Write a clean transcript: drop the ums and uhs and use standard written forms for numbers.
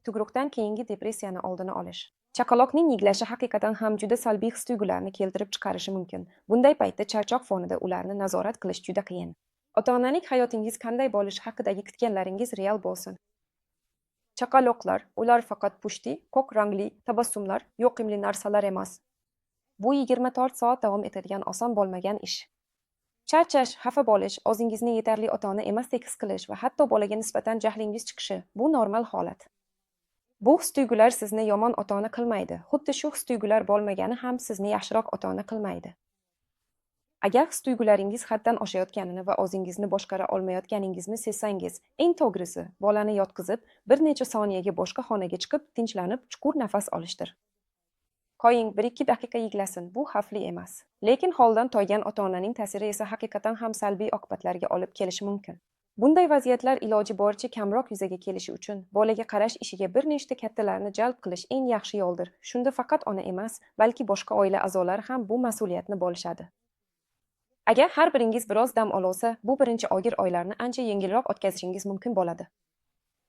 tug'ruqdan keyingi depressiyani oldini olish. Chaqaloqning yig'lashi haqiqatan ham juda salbiy his-tuyg'ularni keltirib chiqarishi mumkin. Bunday paytda charchoq fonida ularni nazorat qilish juda qiyin. Ota-onalik hayotingiz qanday bo'lishi haqidagi kutganlaringiz real bo'lsin. Chaqaloqlar, ular faqat pushti, ko'k rangli tabassumlar, yoqimli narsalar emas. Bu 24 soat davom etadigan oson bo'lmagan ish. Charchash, xafa bo'lish, o'zingizni yetarli ota-ona emasdek his qilish va hatto bolaga nisbatan jahlingiz chiqishi bu normal holat. Bu his-tuyg'ular sizni yomon ota-ona qilmaydi. Xuddi shu his-tuyg'ular bo'lmagani ham sizni yaxshiroq ota-ona qilmaydi. Agar his-tuyg'ularingiz haddan oshayotganini va o'zingizni boshqara olmayotganingizni sezsangiz, eng to'g'risi bolani yotqizib, bir necha soniyaga boshqa xonaga chiqib, tinchlanib, chuqur nafas olishdir. Qo'ying 1-2 daqiqa yig'lasin, bu xavfli emas. Lekin holdan toygan ota-onaning ta'siri esa haqiqatan ham salbiy oqibatlarga olib kelishi mumkin. Bunday vaziyatlar iloji boricha kamroq yuzaga kelishi uchun bolaga qarash ishiga bir nechta kattalarni jalb qilish eng yaxshi yo'ldir. Shunda faqat ona emas, balki boshqa oila a'zolari ham bu mas'uliyatni bo'lishadi. Agar har biringiz biroz dam olsa, bu birinchi og'ir oylarni ancha yengilroq o'tkazishingiz mumkin bo'ladi.